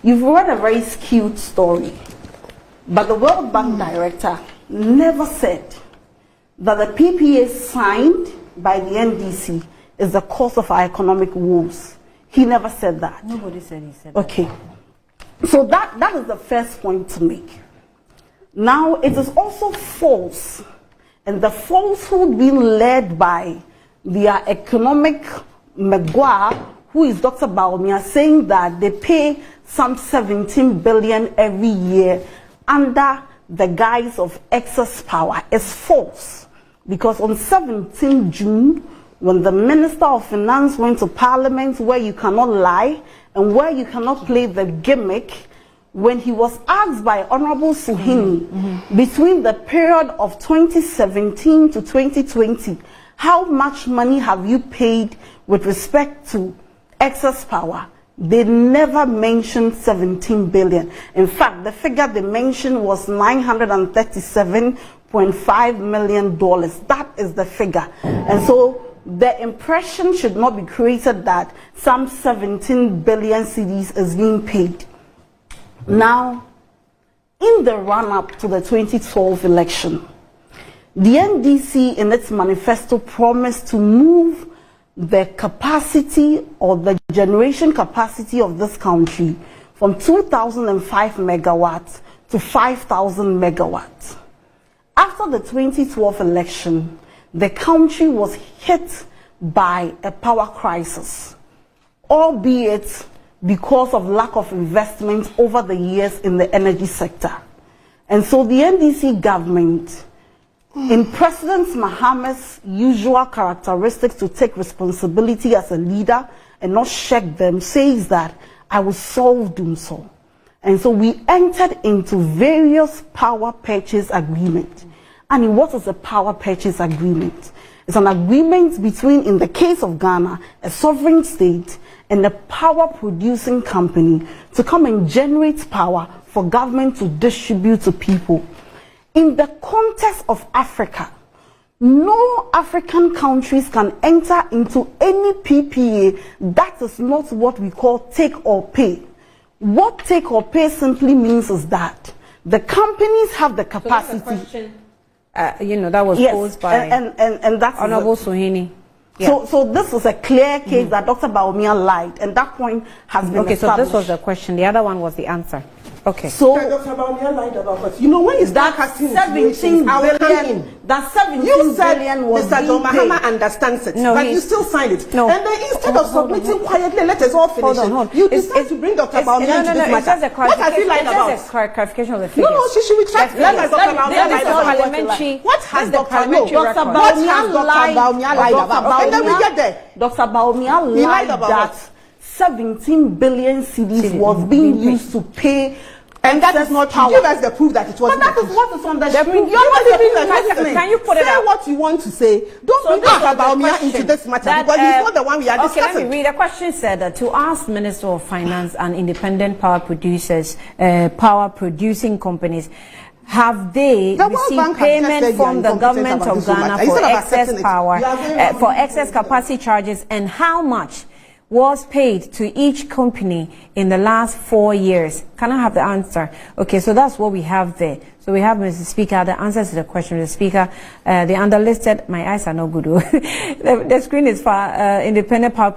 You've read a very skewed story, but the World Bank director never said that the PPA signed by the NDC is the cause of our economic woes. He never said that. Nobody said he said okay. That. So that is the first point to make. Now, it is also false, and the falsehood being led by their economic megua, who is Dr. Bawumia, saying that they pay some 17 billion every year under the guise of excess power, is false. Because on 17 June, when the Minister of Finance went to Parliament, where you cannot lie and where you cannot play the gimmick, when he was asked by Honorable Suhini between the period of 2017 to 2020, how much money have you paid with respect to excess power? They never mentioned 17 billion. In fact, the figure they mentioned was $937.5 million. That is the figure. And so the impression should not be created that some 17 billion cedis is being paid. Now, in the run-up to the 2012 election, the NDC in its manifesto promised to move the capacity or the generation capacity of this country from 2005 megawatts to 5,000 megawatts. After the 2012 election, the country was hit by a power crisis, albeit because of lack of investment over the years in the energy sector. And so the NDC government, in President Mahama's usual characteristics to take responsibility as a leader and not shirk them, says that I will solve doomsday. And so we entered into various power purchase agreements. And what is a power purchase agreement? It's an agreement between, in the case of Ghana, a sovereign state and a power producing company to come and generate power for government to distribute to people. In the context of Africa, no African countries can enter into any PPA that is not what we call take or pay. What take or pay simply means is that the companies have the capacity. So that's a question, that was posed by and that's Honorable Suhini. Yeah. So this is a clear case that Dr. Bawumia lied, and that point has been established. So this was the question. The other one was the answer. Okay. So Dr. Bawumia lied about what? When you start casting 17 billion, that 17 billion was Mr. John Mahama understands it, but you still signed it. No. And then instead of submitting quietly, let us all finish it. You decide to bring Dr. Bawumia into this matter. What has he lied about? It's just a clarification of the figures. No, she should retract. Let us Dr. Bawumia lied about. What has Dr. Bawumia lied about? And then we get there. Dr. Bawumia lied that 17 billion cedis was being used to pay. And that is not true. Give us the proof that it wasn't. But that is what is on the screen. Can you put it out? Say what you want to say. Don't bring Dr. Bawumia into this matter because he's not the one we are discussing. Okay, let me read. The question said that to ask Minister of Finance and independent power producers, power producing companies, have they received payment from the government of Ghana for excess power, for excess capacity charges, and how much was paid to each company in the last 4 years? Can I have the answer? Okay, so that's what we have there. So we have, Mr. Speaker, the answers to the question. Mr. Speaker, the underlisted, my eyes are not good. The screen is for independent power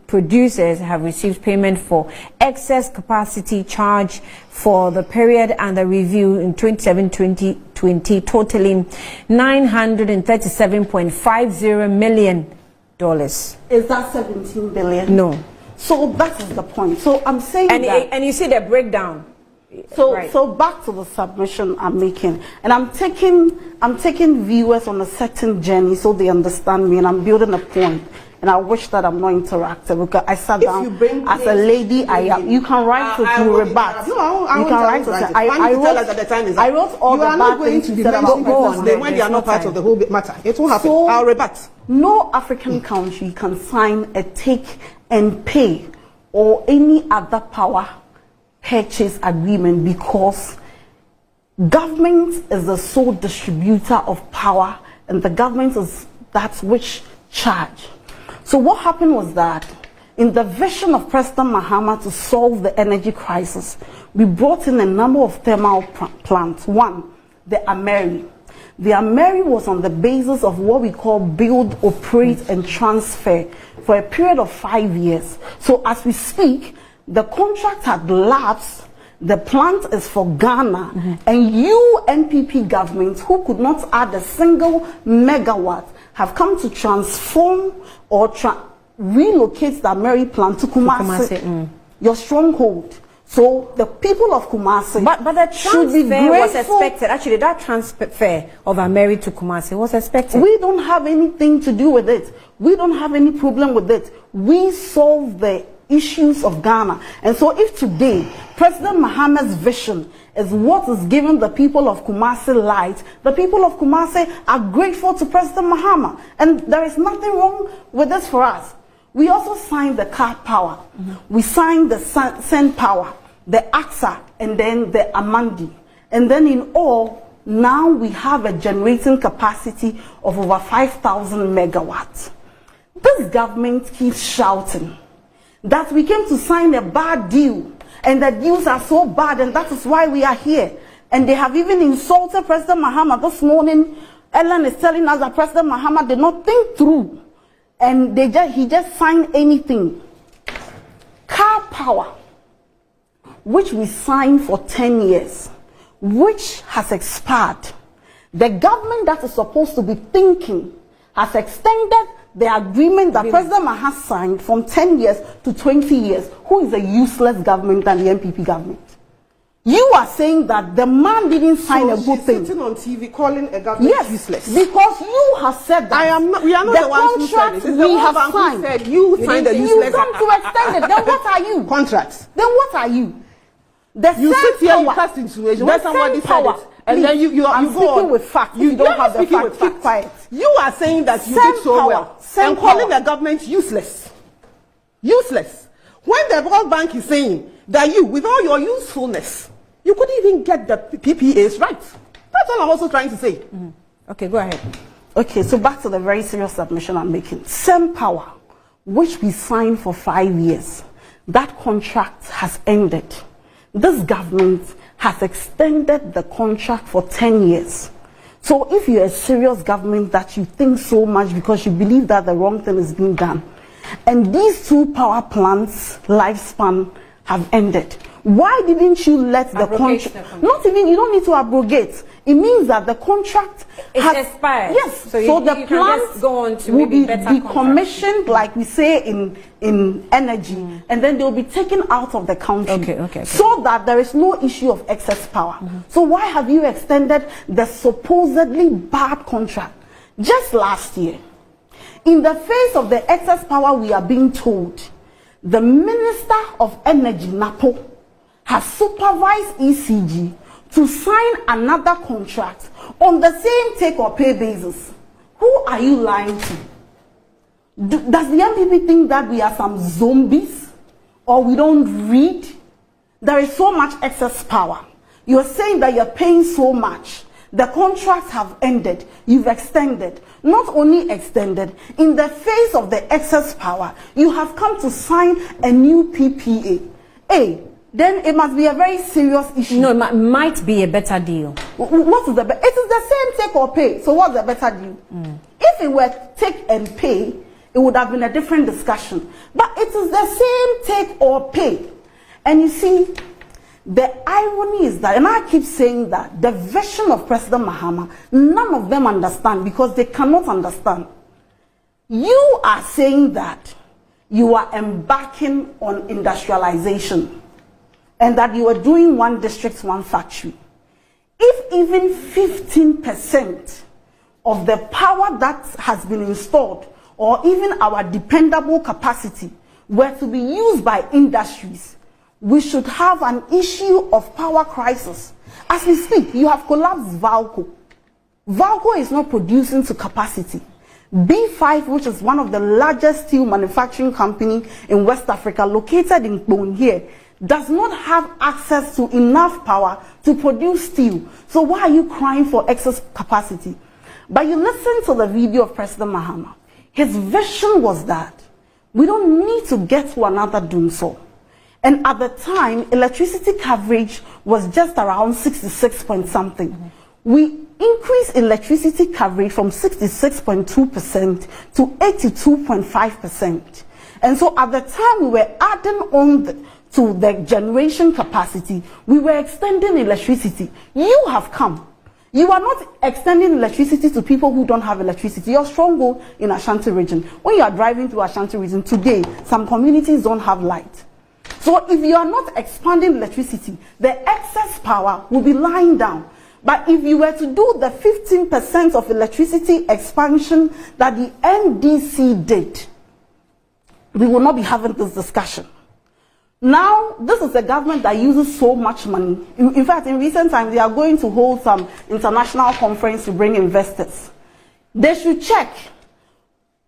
producers have received payment for excess capacity charge for the period under review in 2017-2020, totaling $937.50 million. Is that 17 billion? No. So that is the point. So I'm saying and you see the breakdown. So back to the submission I'm making, and I'm taking viewers on a certain journey so they understand me, and I'm building a point. And I wish that I'm not interactive because I sat down as a lady. You can write to rebut. You can write to. I wrote all the bad things you said about them when they are not part of the whole matter. It won't happen. I'll rebut. No African country can sign a take and pay or any other power purchase agreement because government is the sole distributor of power and the government is that which charge. So what happened was that in the vision of President Mahama to solve the energy crisis, we brought in a number of thermal plants. One, the Ameri. The Ameri was on the basis of what we call build, operate, and transfer for a period of 5 years. So as we speak, the contract had lapsed. The plant is for Ghana, and you NPP government, who could not add a single megawatt, have come to transform or relocate the Ameri plant to Kumasi, your stronghold. So the people of Kumasi, but the transfer was expected. Actually, that transfer of Ameri to Kumasi was expected. We don't have anything to do with it. We don't have any problem with it. We solve the issues of Ghana. And so if today President Mahama's vision is what is giving the people of Kumasi light, the people of Kumasi are grateful to President Mahama, and there is nothing wrong with this for us. We also signed the car power. We signed the Sen power, the AXA, and then the Amandi. And then in all, now we have a generating capacity of over 5,000 megawatts. This government keeps shouting that we came to sign a bad deal, and the deals are so bad, and that is why we are here. And they have even insulted President Mahama. This morning, Annan is telling us that President Mahama did not think through, and he just signed anything. Car power, which we signed for 10 years, which has expired. The government that is supposed to be thinking has extended the agreement that President Mahama signed from 10 years to 20 years. Who is a useless government than the NPP government? You are saying that the man didn't sign a good thing. Sitting on TV calling a government useless. Because you have said that. I am not, we are not the ones who said it. It's we have signed. Said you signed a useless. You come to extend it. Then what are you? Contracts. Then what are you? You sit here, you cast insinuation when somebody said it, and then you go speaking with facts. You don't have the facts. Keep quiet. You are saying that you did so well and calling the government useless. Useless. When the World Bank is saying that you, with all your usefulness, you couldn't even get the PPAs right. That's all I'm also trying to say. Okay, go ahead. Okay, so back to the very serious submission I'm making. Sen Power, which we signed for 5 years, that contract has ended. This government has extended the contract for 10 years. So if you're a serious government that you think so much because you believe that the wrong thing is being done, and these two power plants' lifespan have ended, why didn't you let the contract? Not even, you don't need to abrogate. It means that the contract has expired. Yes. So the plants go on to will be decommissioned, like we say in energy, and then they'll be taken out of the country. Okay. So that there is no issue of excess power. So why have you extended the supposedly bad contract? Just last year, in the face of the excess power, we are being told the Minister of Energy, Napo, has supervised ECG to sign another contract on the same take or pay basis. Who are you lying to? Does the MPP think that we are some zombies or we don't read? There is so much excess power. You're saying that you're paying so much. The contracts have ended. You've extended. Not only extended, in the face of the excess power, you have come to sign a new PPA. Then it must be a very serious issue. No, it might be a better deal. What is the better? It is the same take or pay. So what's the better deal? If it were take and pay, it would have been a different discussion. But it is the same take or pay. And you see, the irony is that, and I keep saying that, the vision of President Mahama, none of them understand because they cannot understand. You are saying that you are embarking on industrialization, and that you are doing one district, one factory. If even 15% of the power that has been installed, or even our dependable capacity, were to be used by industries, we should have an issue of power crisis. As we speak, you have collapsed Valco. Valco is not producing to capacity. B5, which is one of the largest steel manufacturing company in West Africa, located in Bon here, does not have access to enough power to produce steel. So why are you crying for excess capacity? But you listen to the video of President Mahama. His vision was that We don't need to get to another doomsday. And at the time, electricity coverage was just around 66 point something. We increased electricity coverage from 66.2% to 82.5%. And so at the time we were adding on to the generation capacity, we were extending electricity. You have come. You are not extending electricity to people who don't have electricity. Your stronghold in Ashanti region. When you are driving through Ashanti region today, some communities don't have light. So if you are not expanding electricity, the excess power will be lying down. But if you were to do the 15% of electricity expansion that the NDC did, we will not be having this discussion. Now, this is a government that uses so much money. In fact, in recent times, they are going to hold some international conference to bring investors. They should check.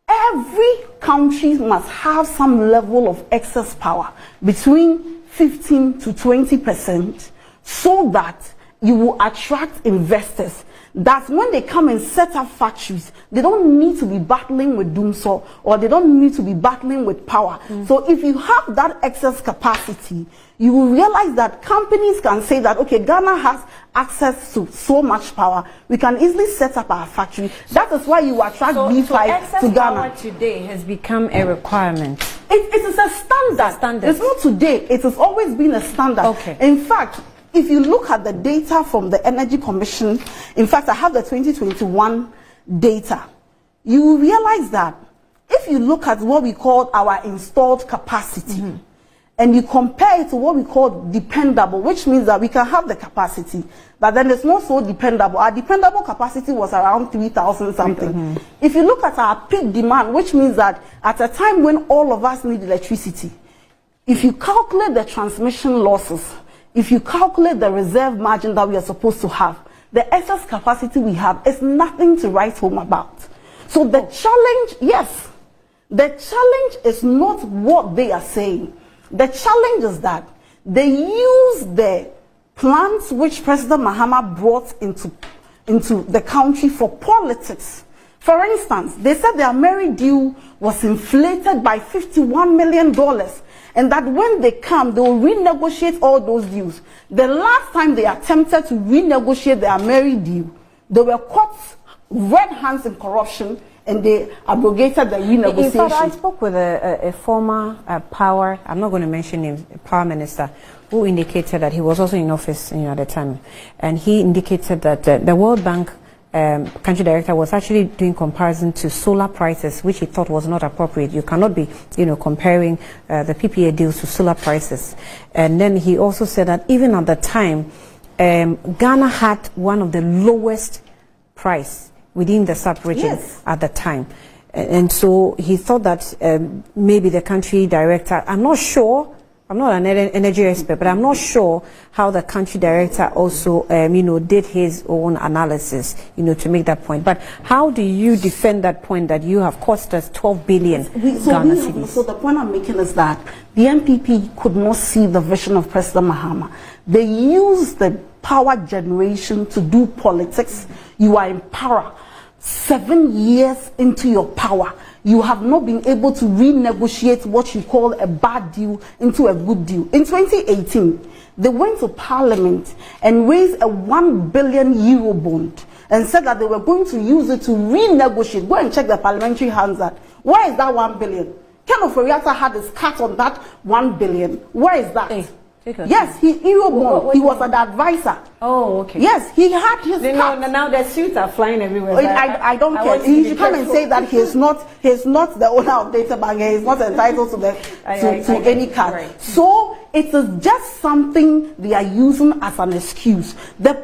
Every country must have some level of excess power, between 15 to 20%, so that you will attract investors. That when they come and set up factories, they don't need to be battling with doomsday, or they don't need to be battling with power. So if you have that excess capacity, you will realize that companies can say that, okay, Ghana has access to so much power, we can easily set up our factory. That is why you attract B5 to Ghana. Power today has become a requirement. It is a standard. It's not today. It has always been a standard. Okay. In fact, if you look at the data from the Energy Commission, in fact, I have the 2021 data, you will realize that if you look at what we call our installed capacity, and you compare it to what we call dependable, which means that we can have the capacity, but then it's not so dependable. Our dependable capacity was around 3,000 something. If you look at our peak demand, which means that at a time when all of us need electricity, if you calculate the transmission losses, if you calculate the reserve margin that we are supposed to have, the excess capacity we have is nothing to write home about. So the challenge, yes, the challenge is not what they are saying. The challenge is that they use the plans which President Mahama brought into the country for politics. For instance, they said their merit due was inflated by $51 million. And that when they come, they will renegotiate all those deals. The last time they attempted to renegotiate their merit deal, they were caught red hands in corruption, and they abrogated the renegotiation. In fact, I spoke with a former power, I'm not going to mention him, power minister, who indicated that he was also in office at the time. And he indicated that the World Bank country director was actually doing comparison to solar prices, which he thought was not appropriate. You cannot be, comparing the PPA deals to solar prices. And then he also said that even at the time, Ghana had one of the lowest price within the sub-region at the time. And so he thought that maybe the country director, I'm not sure, I'm not an energy expert, but I'm not sure how the country director also, did his own analysis, to make that point. But how do you defend that point that you have cost us 12 billion Ghana cedis? So the point I'm making is that the MPP could not see the vision of President Mahama. They used the power generation to do politics. You are in power. 7 years into your power, you have not been able to renegotiate what you call a bad deal into a good deal. In 2018, they went to Parliament and raised a 1 billion euro bond and said that they were going to use it to renegotiate. Go and check the parliamentary hands at. Where is that 1 billion? Ken Oforiatta had his cut on that 1 billion. Where is that? Hey. Yes, he was an advisor. Oh, okay. Yes, he had his cut. Now the suits are flying everywhere. I don't care. He should come and say that he's not the owner of Data Bank. He's not entitled to any cut. Right. So it is just something they are using as an excuse. The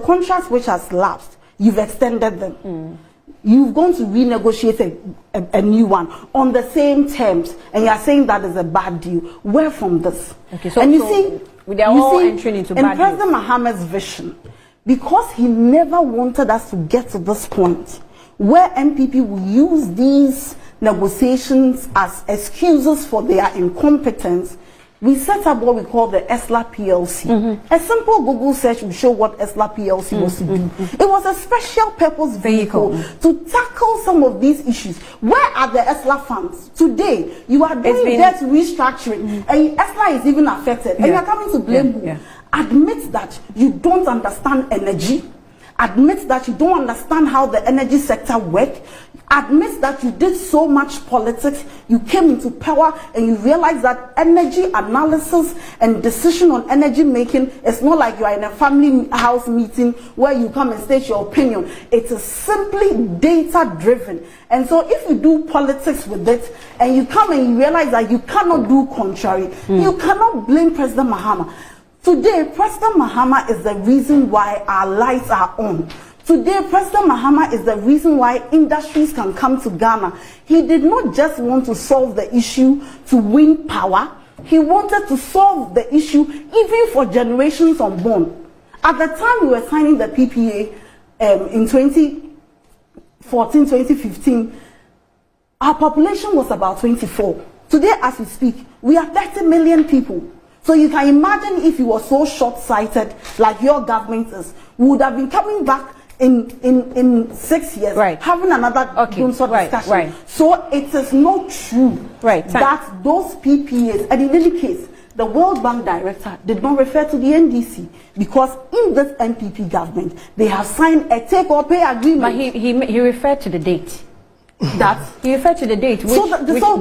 contracts which has lapsed, you've extended them. You've gone to renegotiate a new one on the same terms, and you're saying that is a bad deal. Where from this? Okay, so they're all entering into bad deals. In President Mahama's vision, because he never wanted us to get to this point where MPP will use these negotiations as excuses for their incompetence, we set up what we call the ESLA PLC. A simple Google search will show what ESLA PLC was to do. It was a special purpose vehicle to tackle some of these issues. Where are the ESLA funds? Today, you are doing debt restructuring, and ESLA is even affected, and you are coming to blame who? Admit that you don't understand energy. Admit that you don't understand how the energy sector works. Admit that you did so much politics. You came into power and you realize that energy analysis and decision on energy making is not like you are in a family house meeting where you come and state your opinion. It is simply data driven. And so if you do politics with it and you come and you realize that you cannot do contrary, you cannot blame President Mahama. Today, President Mahama is the reason why our lights are on. Today, President Mahama is the reason why industries can come to Ghana. He did not just want to solve the issue to win power. He wanted to solve the issue even for generations unborn. At the time we were signing the PPA in 2014, 2015, our population was about 24. Today, as we speak, we are 30 million people. So you can imagine if you were so short-sighted like your government is, we would have been coming back in 6 years, having another discussion. So it is not true that those PPAs, and in any case, the World Bank director did not refer to the NDC because in this NPP government, they have signed a take-or-pay agreement. But he referred to the date. That he referred to the date, which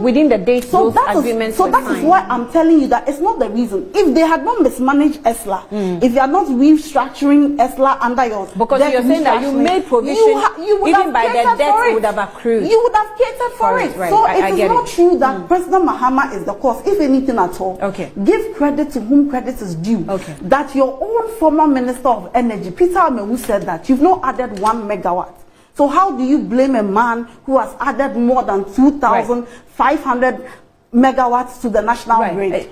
within the date those agreements were signed. So that is why I'm telling you that it's not the reason. If they had not mismanaged ESLA, if you are not restructuring ESLA under yours, because you're saying that you made provision, even by the debt would have accrued. You would have catered for it. So it is not true that President Mahama is the cause, if anything at all. Give credit to whom credit is due. That your own former Minister of Energy, Peter Amewu, said that you've not added 1 megawatt. So how do you blame a man who has added more than 2,500 megawatts to the national grid?